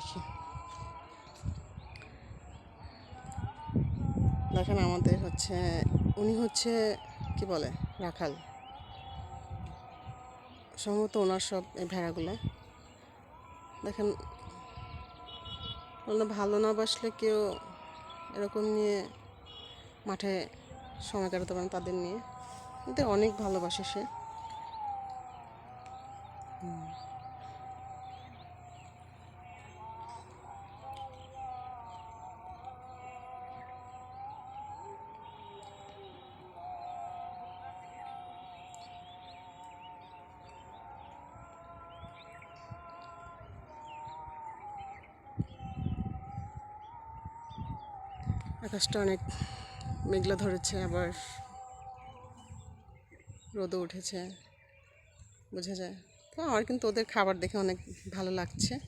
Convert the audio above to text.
দেখি। দেখেন আমাদের হচ্ছে উনি হচ্ছে কি বলে রাখাল, সম্ভবত ওনার সব এই ভেড়াগুলো। দেখেন ওনারা ভালো না বাসলে কেউ এরকম নিয়ে মাঠে সময় কাটাতে পারেন তাদের নিয়ে, কিন্তু অনেক ভালোবাসে সে। আকাশটা অনেক মেঘলা ধরেছে, আবার রোদও উঠেছে, বোঝা যায়। তো আমার কিন্তু ওদের খাবার দেখে অনেক ভালো লাগছে।